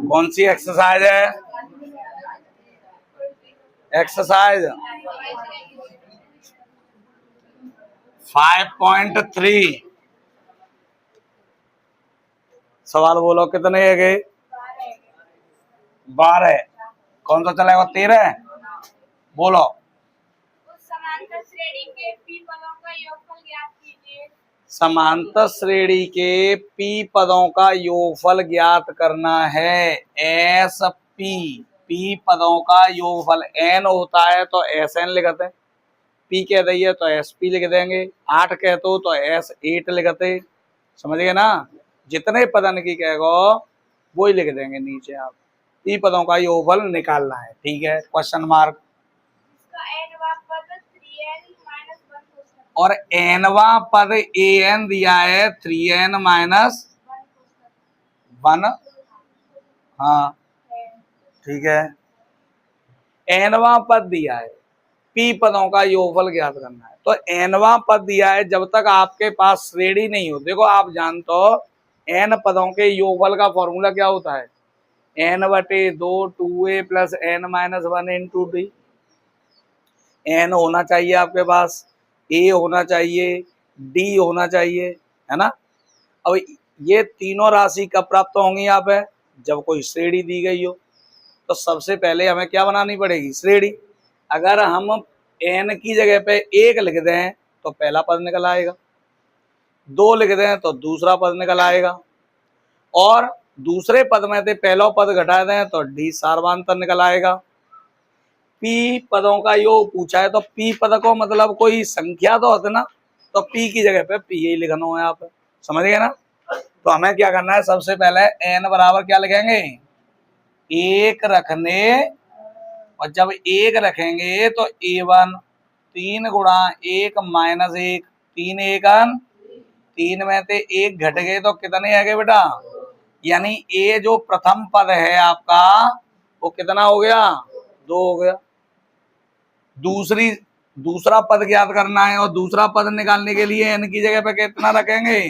कौन सी एक्सरसाइज है? एक्सरसाइज 5.3। सवाल बोलो कितने है गए? 12। कौन सा चलेगा? 13। बोलो। समांतर श्रेणी के पी पदों का योगफल ज्ञात कीजिए। समांतर श्रेणी के पी पदों का योगफल ज्ञात करना है। एस पी पदों का योगफल एन होता है तो एस एन लिखते हैं। पी कह दिए तो एस पी लिख देंगे। 8 कहते हो तो एस 8 लिखते। समझ गए ना? जितने पदन की कहेगो वो ही लिख देंगे नीचे। आप पी पदों का योगफल निकालना है। ठीक है? Question mark. और एनवा पद ए एन दिया है 3n - 1। हाँ ठीक है। एनवा पद दिया है, पी पदों का योगफल ज्ञात करना है। तो एनवा पद दिया है, जब तक आपके पास श्रेणी नहीं हो। देखो आप जानते हो एन पदों के योगफल का फॉर्मूला क्या होता है? n/2 2a + n - 1 into D. N होना चाहिए आपके पास, ए होना चाहिए, डी होना चाहिए, है ना? अब ये तीनों राशि कब प्राप्त होंगी यहाँ पे? जब कोई श्रेणी दी गई हो। तो सबसे पहले हमें क्या बनानी पड़ेगी? श्रेणी। अगर हम एन की जगह पे 1 लिख दें तो पहला पद निकल आएगा, 2 लिख दें तो दूसरा पद निकल आएगा, और दूसरे पद में से पहला पद घटा दें तो डी सार्वधातुक निकल आएगा। पी पदों का योग पूछा है तो पी पद को मतलब कोई संख्या तो होती ना, तो पी की जगह पे पी ही लिखना है आप। समझ गए ना? तो हमें क्या करना है? सबसे पहले एन बराबर क्या लिखेंगे? 1 रखने, और जब 1 रखेंगे तो A1 3 गुणा 1 - 1 3 1 3 में से 1 घट गए तो कितने आ गए बेटा? यानी ए जो प्रथम पद है आपका वो कितना हो गया? 2 हो गया। दूसरा पद ज्ञात करना है, और दूसरा पद निकालने के लिए एन की जगह पे कितना रखेंगे?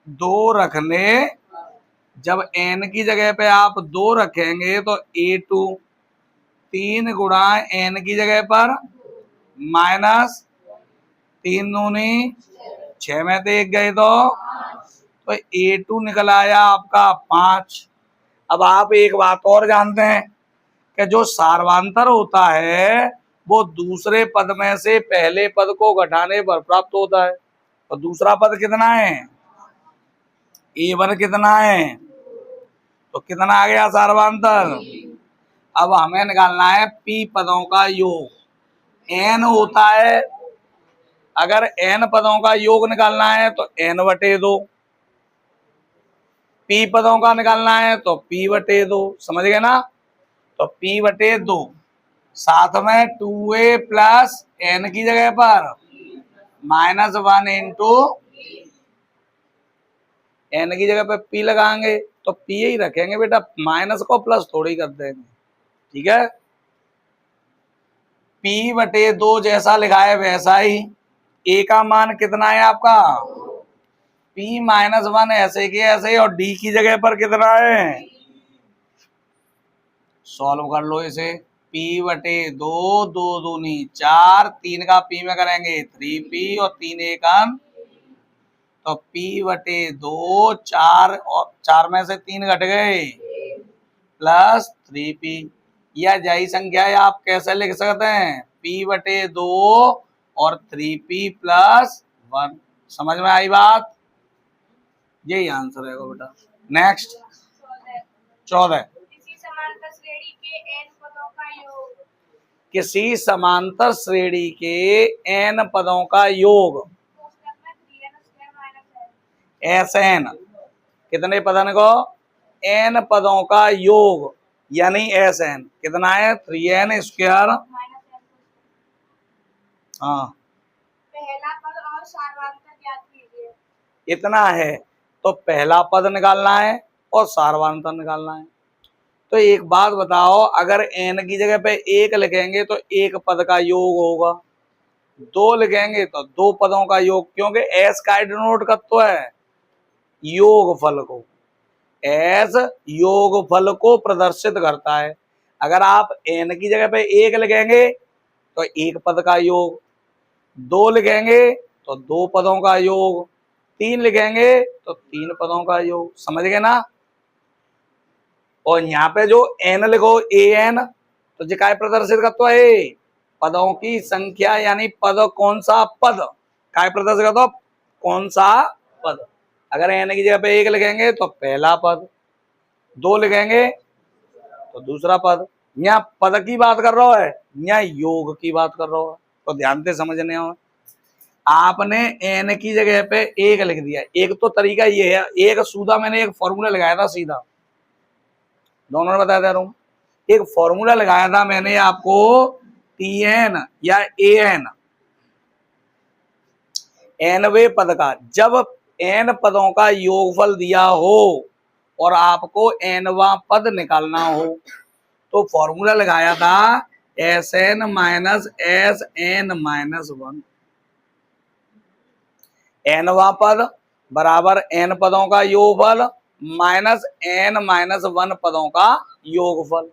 2 रखने, जब एन की जगह पे आप 2 रखेंगे तो A2 3 गुणा एन की जगह पर माइनस 3 दूनी 6 में से 1 गए तो A2 निकल आया आपका 5। अब आप एक बात और जानते हैं कि जो सार्वधातुक होता है वो दूसरे पद में से पहले पद को घटाने पर प्राप्त होता है। और दूसरा पद कितना है? A1 कितना है? तो कितना आ गया सार्वधातुक? अब हमें निकालना है पी पदों का योग। एन होता है, अगर एन पदों का योग निकालना है तो n/2, पी पदों का निकालना है तो p/2। समझ गए ना? तो p/2 साथ में 2a + n की जगह पर -1 इंटू एन की जगह पे p लगाएंगे तो p ही रखेंगे बेटा, माइनस को प्लस थोड़ी कर देंगे। ठीक है? p/2 जैसा लिखा है वैसा ही। a का मान कितना है आपका? p - 1 ऐसे के ऐसे, और d की जगह पर कितना है? सॉल्व कर लो इसे। p/2 2 दूनी 4, 3 का p में करेंगे 3p, और 3 1 तो p/2 4, और 4 में से 3 घट गए प्लस 3p। यह यही संख्या है, आप कैसे लिख सकते हैं? p/2 और 3p + 1। समझ में आई बात? यही आंसर है बेटा। नेक्स्ट 14। किसी समांतर श्रेणी के n पदों का योग। किसी समांतर श्रेणी के n पदों का योग Sn। कितने पदन को? n पदों का योग, यानी Sn कितना है? 3n²। हाँ, पहला पद और सार्वधातुक ज्ञात कीजिए। इतना है तो पहला पद निकालना है और सार्वधातुक निकालना है। तो एक बात बताओ, अगर n की जगह पे 1 लिखेंगे तो एक पद का योग होगा, दो लिखेंगे तो दो पदों का योग, क्योंकि एस का डिनोट करता है योगफल को, एस योगफल को प्रदर्शित करता है। अगर आप एन की जगह पे एक लिखेंगे तो एक पद का योग, दो लिखेंगे तो दो पदों का योग, तीन लिखेंगे तो तीन पदों का योग। समझ गए ना? और यहाँ पे जो एन लिखो ए एन, तो जो काय प्रदर्शित करता है पदों की संख्या, यानी पद कौन सा पद काय प्रदर्शित करता, कौन सा पद। अगर एन की जगह पे एक लिखेंगे तो पहला पद, दो लिखेंगे तो दूसरा पद। यहाँ पद की बात कर रहा है, यहाँ योग की बात कर रहा है, तो ध्यान से समझने हो। आपने एन की जगह पे एक लिख दिया, एक तो तरीका ये है, एक सूदा मैंने एक फॉर्मूला लगाया था सीधा, दोनों ने बताया था, एक फॉर्मूला लगाया था मैंने आपको टी एन या ए एन, एनवे पद का। जब एन पदों का योगफल दिया हो और आपको एनवा पद निकालना हो तो फॉर्मूला लगाया था S N minus S N minus one. एनवा पद बराबर एन पदों का योगफल माइनस एन माइनस वन पदों का योगफल।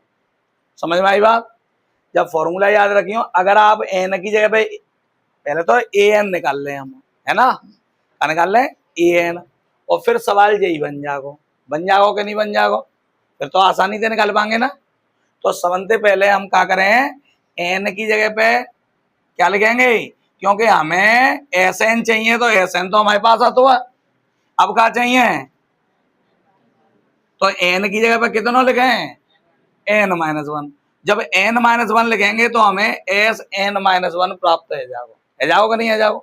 समझ में आई बात? जब फॉर्मूला याद रखियो, अगर आप एन की जगह पे पहले तो ए एन निकाल लें हम, है ना, क्या निकाल लें ए एन, और फिर सवाल यही बन जाओ कि नहीं बन जाओ, फिर तो आसानी से निकाल पाएंगे ना। तो सबसे पहले हम क्या करें, एन की जगह पे क्या लिखेंगे, क्योंकि हमें एस एन चाहिए तो एस एन तो हमारे पास आता है, अब क्या चाहिए, तो एन की जगह पे कितना लिखें एन माइनस वन। जब एन माइनस वन लिखेंगे तो हमें एस एन माइनस वन प्राप्त है जाओ कि नहीं है जाओ।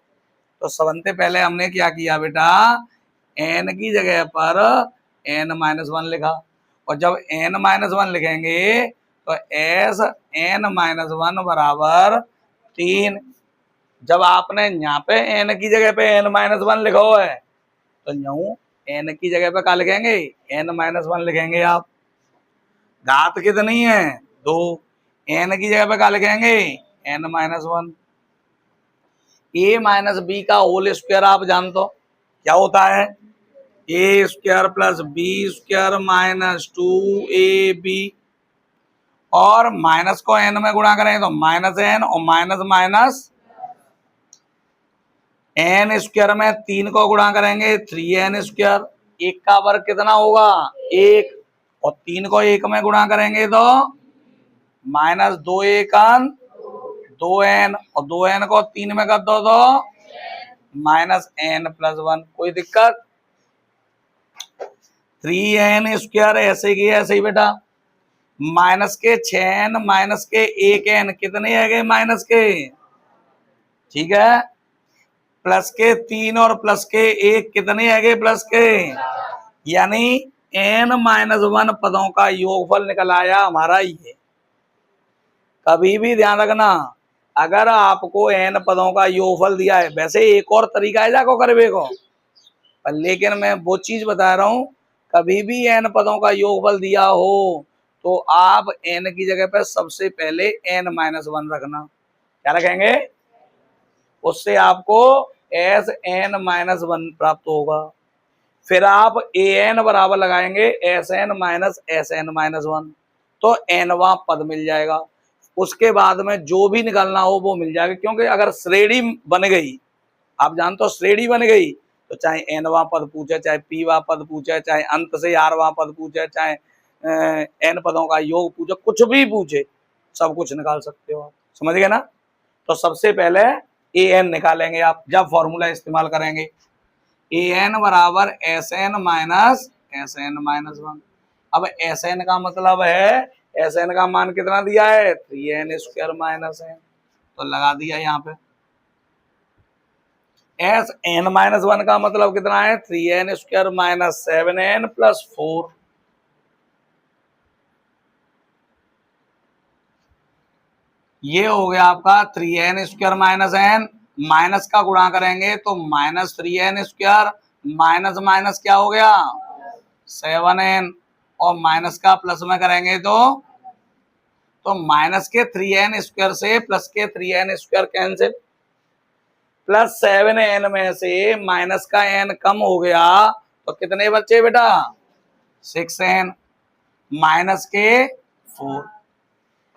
तो सबसे पहले हमने क्या किया बेटा, एन की जगह पर एन माइनस वन लिखा, और जब एन माइनस वन लिखेंगे तो एस एन माइनस वन बराबर तीन। जब आपने यहाँ पे एन की जगह पे एन माइनस वन लिखा हुआ है तो यूं एन की जगह पे क्या लिखेंगे, एन माइनस वन लिखेंगे आप। घात कितनी है, दो, एन की जगह पे क्या लिखेंगे N minus one. A minus B का होल स्क्वायर आप जानते हो क्या होता है, A square plus B square minus two A B, और माइनस को एन में गुणा करें तो माइनस एन, और माइनस माइनस एन स्क्वायर में तीन को गुणा करेंगे थ्री एन स्क्वायर, एक का वर्ग कितना होगा एक, और तीन को एक में गुणा करेंगे तो माइनस दो एक दो एन, और दो एन को तीन में कर दो तो माइनस एन प्लस वन। कोई दिक्कत, थ्री एन स्क्वायर ऐसे की ऐसे ही बेटा, माइनस के छह एन माइनस के एक एन कितने है गए माइनस के, ठीक है, प्लस के तीन और प्लस के एक कितने है गए प्लस के, यानी एन माइनस वन पदों का योगफल निकल आया हमारा ये। कभी भी ध्यान रखना, अगर आपको एन पदों का योगफल दिया है, वैसे एक और तरीका है जाको करवे को, पर लेकिन मैं वो चीज बता रहा हूं, कभी भी एन पदों का योगफल दिया हो तो आप एन की जगह पर सबसे पहले एन माइनस वन रखना। क्या रखेंगे, उससे आपको एस एन माइनस वन प्राप्त होगा। फिर आप ए एन बराबर लगाएंगे एस एन माइनस वन, तो एनवा पद मिल जाएगा। उसके बाद में जो भी निकालना हो वो मिल जाएगा, क्योंकि अगर श्रेणी बन गई, आप जानते हो श्रेणी बन गई, तो चाहे एनवा पद पूछे, चाहे पीवा पद पूछे, चाहे अंत से आरवा पद पूछे, चाहे एन पदों का योग पूछे, कुछ भी पूछे, सब कुछ निकाल सकते हो आप। समझ गए ना? तो सबसे पहले ए एन निकालेंगे आप जब फॉर्मूला इस्तेमाल करेंगे, ए एन बराबर एस एन माइनस वन। अब एस एन का मतलब है, एस एन का मान कितना दिया है three n square minus n, तो लगा दिया यहाँ पे। एस एन माइनस वन का मतलब कितना है three n square minus seven n plus four. ये हो गया आपका three n square minus n, minus का गुणा करेंगे तो minus three n square minus minus क्या हो गया सेवन एन, और माइनस का प्लस में करेंगे तो माइनस के थ्री एन स्क्वायर से प्लस के three n square cancel, plus 7n में से माइनस का n कम हो गया तो कितने बच्चे बेटा 6n माइनस के 4।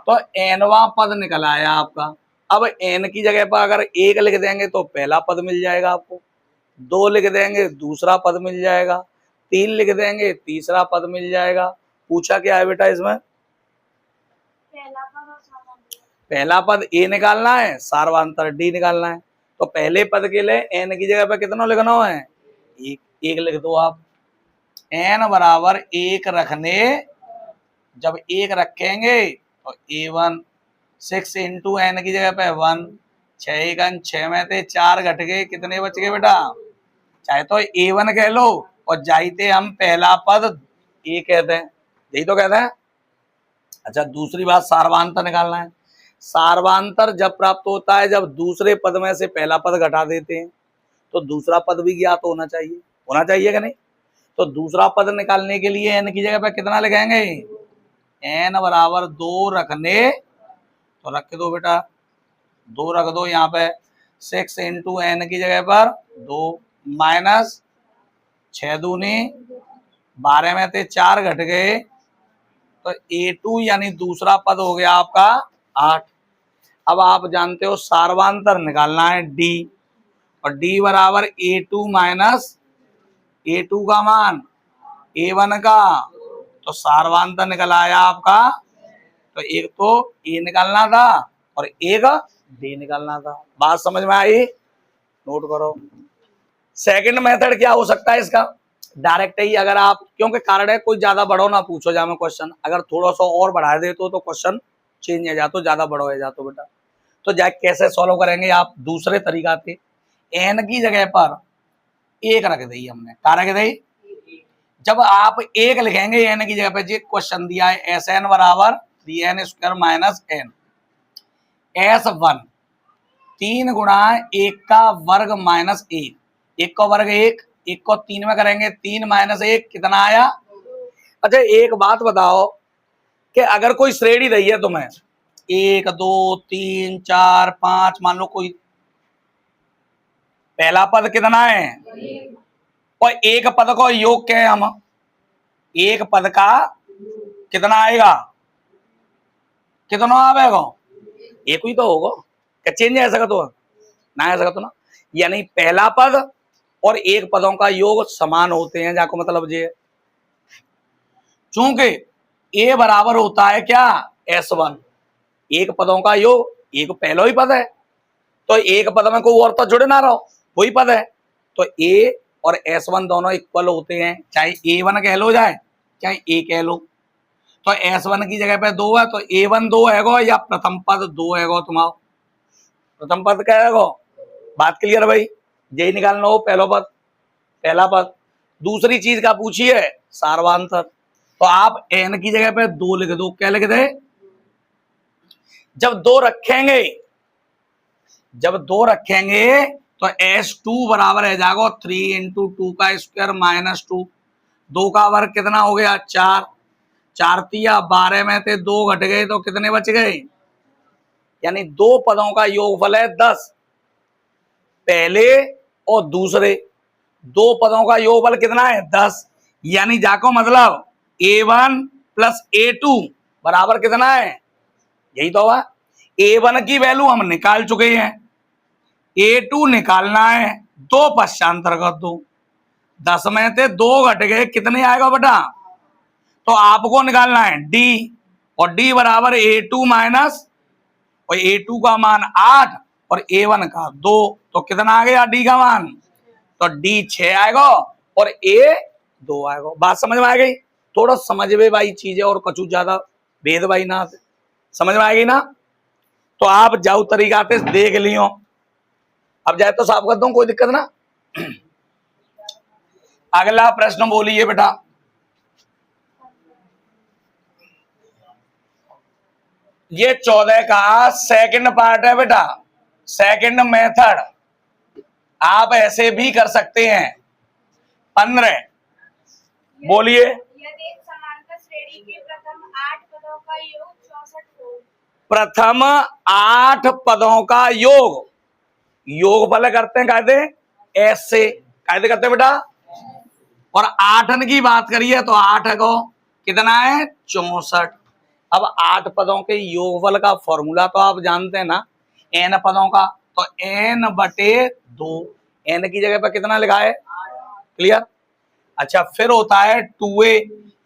तो nवां पद निकल आया आपका। अब n की जगह पर अगर 1 लिख देंगे तो पहला पद मिल जाएगा आपको, 2 लिख देंगे दूसरा पद मिल जाएगा, 3 लिख देंगे तीसरा पद मिल जाएगा। पूछा क्या है बेटा इसमें? पहला पद a निकालना है, सार्वधातुक d निकालना है। तो पहले पद के लिए n की जगह पर कितना लिखना है? 1 लिख दो आप। n बराबर 1 रखने, जब 1 रखेंगे तो a1 6 इंटू एन की जगह पे 1, 6 6 में थे 4 घट गए, कितने बच गए बेटा? चाहे तो a1 कह लो और जाइते हम पहला पद a कहते हैं, यही तो कहते हैं। अच्छा दूसरी बात सार्वधातुक निकालना है। सार्वधातुक जब प्राप्त होता है जब दूसरे पद में से पहला पद घटा देते हैं, तो दूसरा पद भी ज्ञात होना चाहिए कि नहीं? तो दूसरा पद निकालने के लिए n की जगह पे कितना लिखेंगे? n बराबर 2 रखने, तो रख दो बेटा 2 रख दो यहाँ पे, 6 इंटू एन की जगह पर 2 माइनस 6 दूनी 12 में थे 4 घट गए, तो a2 यानी दूसरा पद हो गया आपका 8। अब आप जानते हो सार्वधातुक निकालना है d, और d बराबर a2 माइनस a2 का मान a1 का, तो सार्वधातुक निकल आया आपका। तो एक तो ए निकालना था और एक डी निकालना था। बात समझ में आई? नोट करो। सेकंड मेथड क्या हो सकता है इसका? डायरेक्ट ही अगर आप, क्योंकि कारण है कोई ज्यादा बड़ो ना पूछो जा में क्वेश्चन, अगर थोड़ा सा और बढ़ा दे तो क्वेश्चन चेंज हो जातो, ज्यादा बड़ो हो जातो बेटा। तो जा कैसे सॉल्व करेंगे आप? दूसरे तरीका से एन की जगह पर 1 रख दी हमने, क्या रख दी? जब आप 1 लिखेंगे एन की जगह पर, जो क्वेश्चन दिया है एस एन बराबर 3n square minus n, S1 3 गुणा 1 का वर्ग माइनस 1, 1 का वर्ग 1, 1 को 3 में करेंगे 3 माइनस 1 कितना आया? अच्छा एक बात बताओ कि अगर कोई श्रेणी दी है तुम्हें 1 2 3 4 5, मान लो कोई पहला पद कितना है और एक पद को योग क्या है हम, एक पद का कितना आएगा? कितना आवेगा? एक ही तो होगा, क्या चेंज है ऐसा तो ना, ऐसा तो ना। यानी पहला पद और एक पदों का योग समान होते हैं, जाको मतलब ये चूंकि a बराबर होता है क्या? S1, एक पदों का योग, एक पहला ही पद है तो एक पद में कोई और तो जुड़े ना रहो, वही पद है। तो a और S1 दोनों इक्वल होते हैं, चाहे A1 कह लो जाए चाहे a कह लो। तो S1 की जगह पे 2 है तो A1 2 है या प्रथम पद 2 है तुम्हारा? प्रथम पद क्या है? बात क्लियर भाई? यही निकालना हो पहला पद, पहला पद। दूसरी चीज का पूछी है सार्वधातुक, तो आप n की जगह पे 2 लिख दो। क्या लिख दे? जब 2 रखेंगे, जब 2 रखेंगे तो S2 बराबर है जाएगा 3 इंटू 2 का स्क्वायर माइनस 2, 2 का वर्ग कितना हो गया? 4, 4 तिया 12 में थे 2 घट गए तो कितने बच गए? यानी 2 पदों का योगफल है 10, पहले और दूसरे 2 पदों का योगफल कितना है? 10। यानी जाको मतलब A1 प्लस A2 बराबर कितना है? यही तो हुआ। A1 की वैल्यू हम निकाल चुके हैं, A2 निकालना है, 2 पश्चांतर कर दो, 10 में थे 2 घट गए, कितने आएगा बेटा? तो आपको निकालना है D, और D बराबर A2 माइनस, और A2 का मान 8 और A1 का 2, तो कितना आ गया D का मान? तो D 6 आएगा और A 2 आएगा। बात समझ में आ गई? थोड़ा समझ में भाई चीजें और कछु ज्यादा भेद भाई ना समझ में आएगी ना? तो आप जाओ तरीका से देख लियो, अब जाए तो साफ कर दो, कोई दिक्कत ना। अगला प्रश्न बोलिए बेटा। ये 14 का सेकंड पार्ट है बेटा, सेकंड मेथड। आप ऐसे भी कर सकते हैं। 15 बोलिए। यदि एक समांतर श्रेणी के प्रथम 8 पदों का योग 64 हो। प्रथम 8 पदों का योग योगफल करते हैं कायदे एस से, कायदे करते हैं बेटा। और 8 की बात करिए तो 8 को कितना है 64। अब 8 पदों के योगफल का फॉर्मूला तो आप जानते हैं ना, n पदों का, तो n/2, n की जगह पर कितना लिखा है, क्लियर। अच्छा फिर होता है 2a,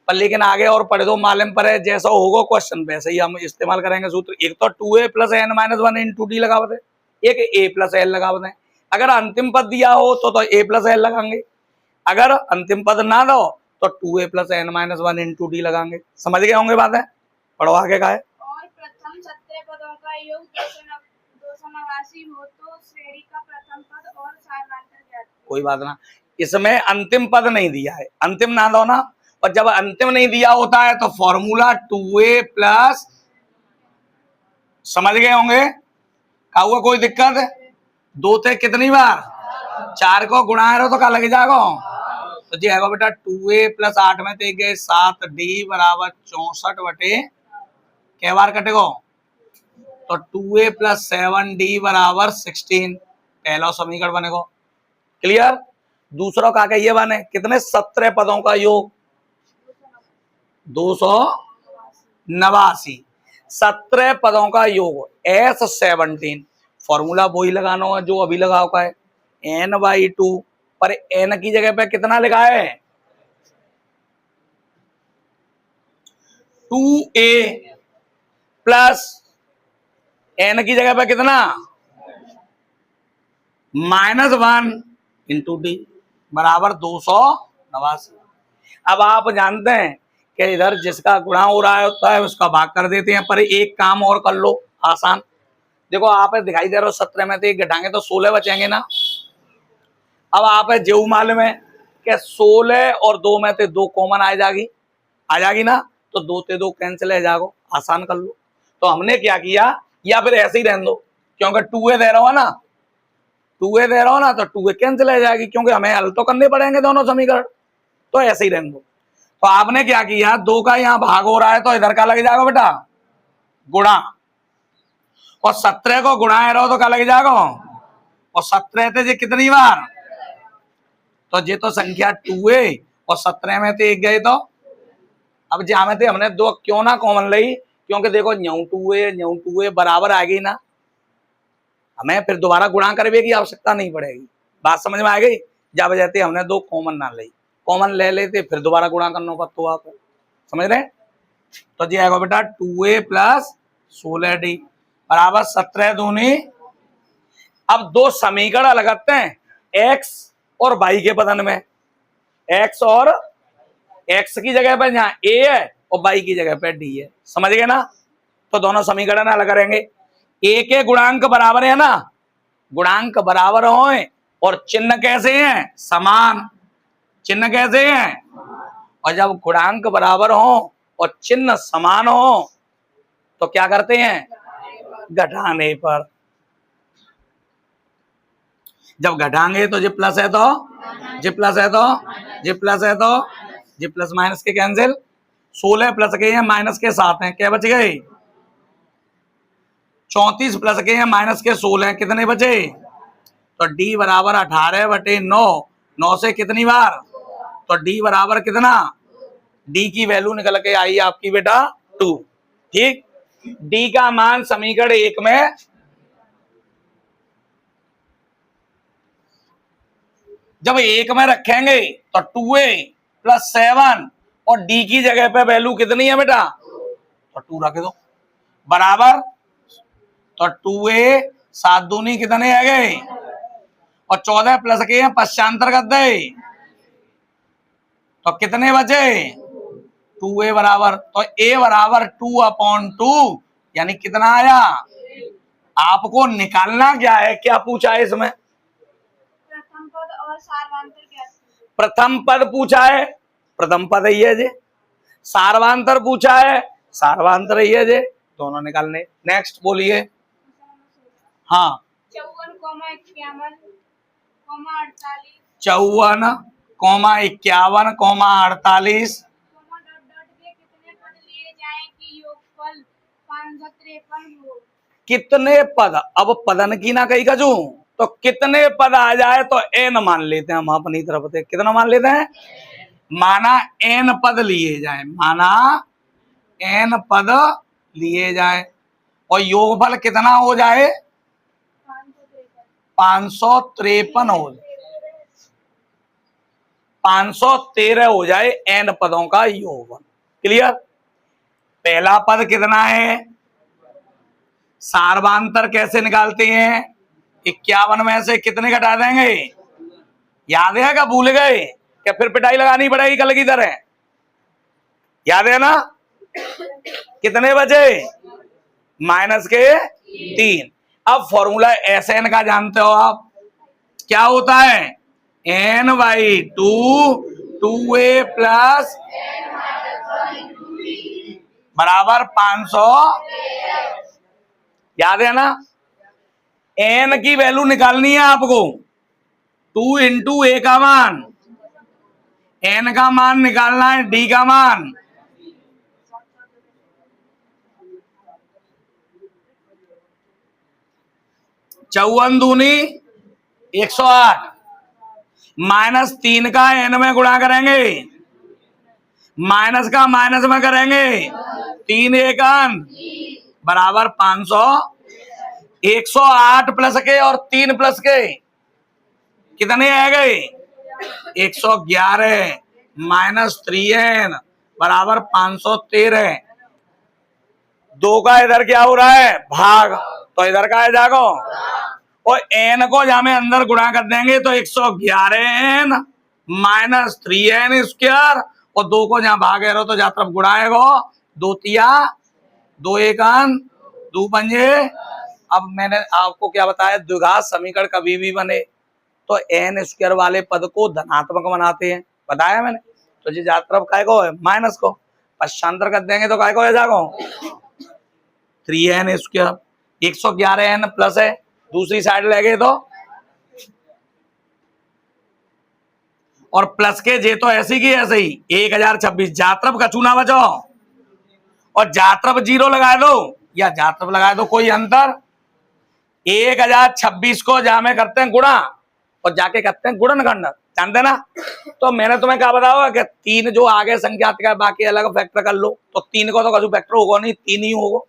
पर लेकिन आगे और पढ़ दो, मालूम पर है जैसा होगा क्वेश्चन वैसे ही हम इस्तेमाल करेंगे सूत्र। एक तो 2a + n-1 × d लगा दें, एक a + l लगा दें। अगर अंतिम पद दिया हो तो a + l लगाएंगे, अगर अंतिम पद ना दो तो 2a + n-1 × d लगाएंगे। समझ गए होंगे बात है, पढ़ो आगे का है। और प्रथम 17 पदों का योग 289 हो तो श्रेणी का प्रथम पद और सारवांतर ज्ञात। कोई बात ना, इसमें अंतिम पद नहीं दिया है, अंतिम ना दो ना, और जब अंतिम नहीं दिया होता है तो फॉर्मूला 2a +, समझ गए होंगे, का हुआ कोई दिक्कत है। 2 थे कितनी बार, 4 को गुणा रहे हो तो क्या लग जाएगा, तो जी है बेटा 2a + 8 में ते गए 7d = 64 बटे क्या बार कटेगो, तो 2a + 7d = 16, पहला समीकरण बनेगा, क्लियर। दूसरा का ये बने कितने 17 पदों का योग 289, 17 पदों का योग S17, फॉर्मूला वही लगाना है जो अभी लगाओ का है, n/2, पर n की जगह पे कितना लिखा है 2a + n की जगह पे कितना -1 × d बराबर 289। अब आप जानते हैं कि इधर जिसका गुणा हो रहा होता है उसका भाग कर देते हैं, पर एक काम और कर लो आसान, देखो आप दिखाई दे रहे हो 17 में से एक घटाएंगे तो 16 बचेंगे ना। अब आप जो मालूम है कि 16 और 2 में से 2 कॉमन आ जाएगी ना, तो 2 से 2 कैंसिल है जाओ, आसान कर लो। तो हमने क्या किया, या फिर ऐसे ही रहने दो, क्योंकि 2a दे रहा हो ना, 2a दे रहा हो ना, तो 2a कैंसिल हो जाएगी, क्योंकि हमें हल तो करने पड़ेंगे दोनों समीकरण, तो ऐसे ही रहने दो। तो आपने क्या किया, 2 का यहाँ भाग हो रहा है तो इधर का लग जाएगा बेटा गुणा, और 17 को गुणा रहो तो क्या लग जाएगा, और 17 थे जी कितनी बार, तो ये तो संख्या 2a और 17 में से एक गए, तो अब जहां में थे हमने 2 क्यों ना कॉमन ली, क्योंकि देखो न्यू 2a बराबर आ गई ना, हमें फिर दोबारा गुणा करने की आवश्यकता नहीं पड़ेगी। बात समझ में आ गई, जब जाते हमने 2 कॉमन ना ली, कॉमन ले लेते फिर दोबारा गुणा करना पड़ता, तो आप समझ रहे। तो जी आएगा बेटा 2a + 16d बराबर 17 दूनी। अब 2 समीकरण लगाते हैं x और y के पदन में, x और x की जगह पर यहाँ a है और y की जगह पर d है, समझ गए ना। तो दोनों समीकरण अलग करेंगे, a के गुणांक बराबर है ना, गुणांक बराबर हो और चिन्ह कैसे हैं समान, चिन्ह कैसे हैं, और जब गुणांक बराबर हो और चिन्ह समान हो तो क्या करते हैं घटाने पर, जब घटाएंगे तो जी प्लस है तो जी प्लस है तो जी प्लस है तो जी प्लस माइनस के कैंसिल, 16 प्लस के हैं माइनस के 7 हैं, क्या बच गए 34 प्लस के हैं माइनस के 16 हैं, कितने बचे, तो d बराबर 18/9, 9 से कितनी बार, तो d बराबर कितना, d की वैल्यू निकल के आई आपकी बेटा 2, ठीक। d का मान समीकरण 1 में जब 1 में रखेंगे तो 2a + 7 और d की जगह पे वैल्यू कितनी है बेटा, तो 2 रख दो बराबर, तो 2a 7 दूनी कितने आ गए, और 14 प्लस के हैं पश्चांतर कर दे, तो कितने बचे 2a बराबर, तो a बराबर 2/2, यानी कितना आया, आपको निकालना क्या है, क्या पूछा है इसमें, प्रथम पद और सारवांतर ज्ञात। प्रथम पद पूछा है, प्रथम पद ही है जे, सारवांतर पूछा है, सारवांतर ही है जे, दोनों निकालने। नेक्स्ट बोलिए, हाँ 54, 51, 48, 54, 51, 48 के कितने पद लिए जाएं कि योगफल 553 हो। कितने पद, अब पदन की ना कही का जो तो कितने पद आ जाए तो n मान लेते हैं हम अपनी तरफ से। कितना मान लेते हैं? माना n पद लिए जाए, माना n पद लिए जाए और योगफल कितना हो जाए? 553 हो जाए, 513 हो जाए n पदों का योगफल। क्लियर? पहला पद कितना है? सार्वांतर कैसे निकालते हैं? 51 में से कितने घटा देंगे? याद है क्या? भूल गए क्या? फिर पिटाई लगानी पड़ेगी कल की तरह। याद है ना? कितने बचे? माइनस के 3। अब फॉर्मूला SN का जानते हो आप, क्या होता है? n/2 2a प्लस बराबर 500। याद है ना? n की वैल्यू निकालनी है आपको। 2 इंटू a का मान, n का मान निकालना है, d का मान। चौवन दूनी 108 माइनस 3 का n में गुणा करेंगे, माइनस का माइनस में करेंगे, 3 एक बराबर 500। 108 प्लस के और 3 प्लस के कितने आ गए? 111 माइनस 3n बराबर 513। 2 का इधर क्या हो रहा है? भाग। तो इधर का है जागो, और n को जहां में अंदर गुणा कर देंगे तो 111n माइनस 3n स्क्वायर, और 2 को जहां भाग रहो तो जहां तरफ गुणाएगो 2 तिया 2 एकन 2 पंजे। अब मैंने आपको क्या बताया? द्विघात समीकरण कभी भी बने तो n स्क्वायर वाले पद को धनात्मक बनाते हैं, बताया मैंने। तो जी जहां तरफ काय को है माइनस को पश्चांतर कर देंगे तो काय को है जागो 3n स्क्वायर। 111n प्लस है, दूसरी साइड ले गए तो, और प्लस के जे तो ऐसी की ऐसे ही 1026। जात्रप का चूना बचो और जात्रप 0 लगा दो या जात्रप लगा दो, कोई अंतर। 1026 को जा में करते हैं गुणा और जाके करते हैं गुणन करना, जानते ना? तो मैंने तुम्हें क्या बताया कि 3 जो आगे संख्यात का बाकी अलग फैक्टर कर लो, तो 3 को तो कभी फैक्टर होगा नहीं, 3 ही होगा।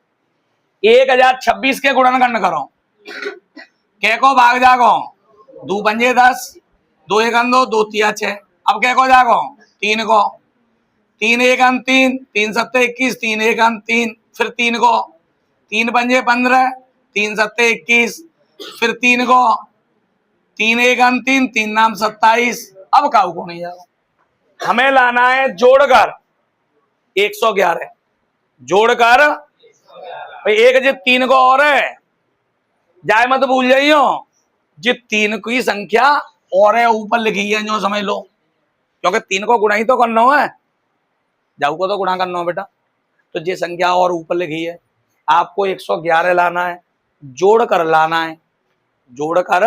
1026 के गुणन करना करो, कै को भाग जागो 2 पंजे 10 2 एकन 2 2 तिया 6। अब कै को जागो 3 को, 3 एकन 3 3 सत्ते 21 3 एकन 3, फिर 3 को 3 पंजे 15 3 सत्ते 21, फिर 3 को 3 एकन 3 3 नाम 27। अब काऊ को नहीं जाओ, हमें लाना है जोड़कर 111, जोड़कर भाई एक जी 3 को और है, जाए मत भूल जाइयो जी 3 की संख्या और है ऊपर लिखी है जो समझ लो, क्योंकि 3 को गुणा ही तो करना है, जाऊ को तो गुणा करना है बेटा। तो ये संख्या और ऊपर लिखी है, आपको 111 लाना है, जोड़ कर लाना है, जोड़कर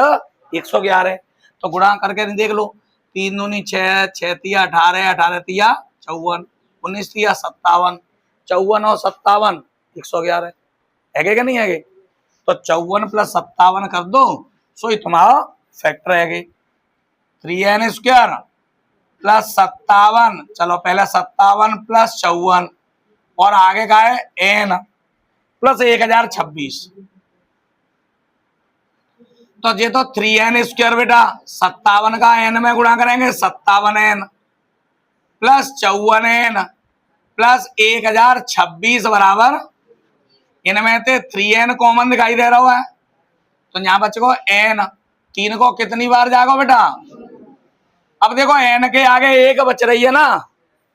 111। तो गुणा करके देख लो, 3 दूनी 6 6 तिया 18 18 तिया 54 19 तिया 57, 54 और 57 111 है क्या नहीं है? तो 54 प्लस 57 कर दो, सो तुम्हारा फैक्टर है 3n स्क्वायर प्लस 57। चलो पहले 57 प्लस 54 और आगे का है n प्लस 1026। तो ये तो 3n स्क्वायर बेटा, 57 का n में गुणा करेंगे 57n प्लस 54n प्लस 1026 बराबर, इनमें से 3n कॉमन दिखाई दे रहा है तो यहाँ बचेगा n। 3 को कितनी बार जागो बेटा? अब देखो n के आगे 1 बच रही है ना,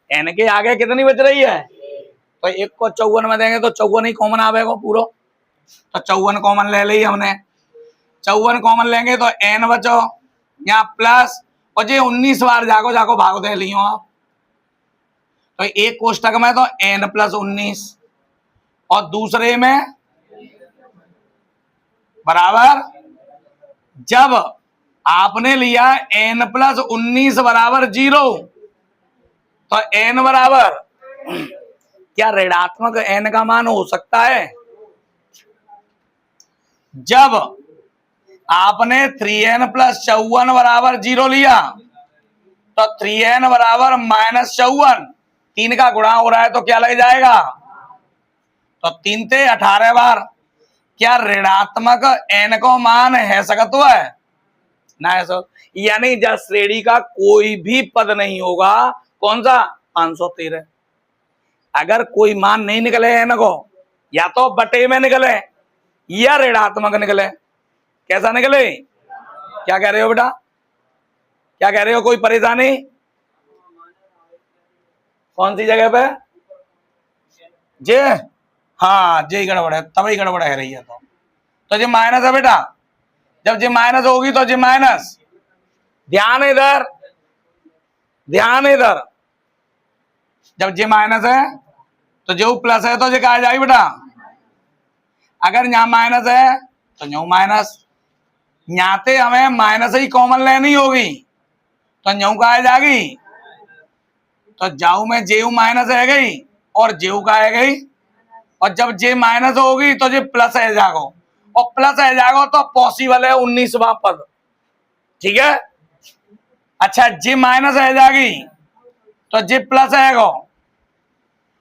n के आगे कितनी बच रही है? तो 1 को 54 में देंगे तो 54 ही कॉमन आवेगा पूरा, तो 54 कॉमन ले ली हमने। 54 कॉमन लेंगे तो n बचो, यहाँ प्लस, और ये 19 बार जागो जाको भाग दे लियो आप, तो एक कोष्टक में तो n प्लस 19 और दूसरे में बराबर, जब आपने लिया n प्लस 19 बराबर 0 तो n बराबर क्या ऋणात्मक n का मान हो सकता है? जब आपने 3n प्लस 54 बराबर 0 लिया, तो 3n बराबर -54, 3 का गुणा हो रहा है तो क्या लग जाएगा, तो 3 ते 18 बार। क्या ऋणात्मक n को मान है सकत्व है ना, है सर। यानी जब श्रेणी का कोई भी पद नहीं होगा, कौन सा 513, अगर कोई मान नहीं निकले n को, या तो बटे में निकले या ऋणात्मक निकले। कैसा निकले, क्या कह रहे हो बेटा, क्या कह रहे हो, कोई परेशानी कौन सी जगह पे, जे, हाँ जे गड़बड़ है, तभी गड़बड़ है रही है। तो जे माइनस है बेटा, जब जे माइनस होगी तो जे माइनस, ध्यान इधर, ध्यान इधर, जब जे माइनस है तो जो प्लस है तो जे कहा जाएगी बेटा, अगर यहां माइनस है तो न्यू माइनस, न्याते हमें माइनस ही कॉमन लेनी होगी, तो न्यू कहा जाएगी, तो जाऊ में जेऊ माइनस है गई और जेऊ का है गई, और जब जे माइनस होगी तो जे प्लस है जागो, और प्लस है जागो तो पॉसिबल है 19वां पद, ठीक है। अच्छा जे माइनस है जाएगी तो जे प्लस आएगा,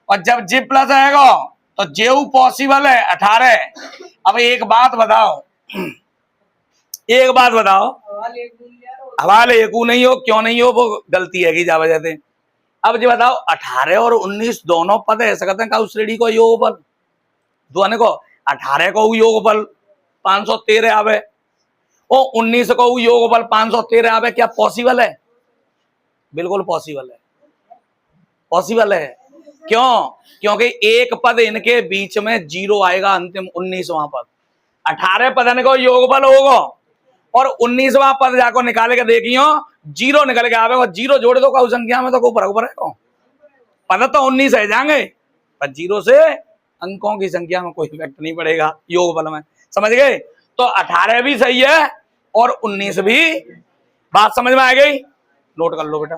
और जब जे प्लस आएगा तो जेऊ पॉसिबल है 18। अब एक बात बताओ, एक बात बताओ, हवाले एकू नहीं हो, क्यों नहीं हो, वो गलती है कि जा वजह से। अब जी बताओ 18 और 19 दोनों पद ऐसा कहते हैं का उस श्रेणी को योगफल, दोनों को 18 को योगफल 513 आवे और 19 को योगफल 513 आवे, क्या पॉसिबल है, बिल्कुल पॉसिबल है, पॉसिबल है। क्यों, क्योंकि एक पद इनके बीच में 0 आएगा, अंतिम 19वां पद, 18 पद को योगफल होगा और 19वां पद जाको निकाले के देखियो 0 निकल के आवे, और 0 जोड़ दो का संख्या में तो कोई फर्क पड़ेगा, पद तो 19 है जाएंगे, पर 0 से अंकों की संख्या में कोई इफेक्ट नहीं पड़ेगा योगफल में, समझ गए। तो 18 भी सही है और 19 भी, बात समझ में आ गई, नोट कर लो बेटा।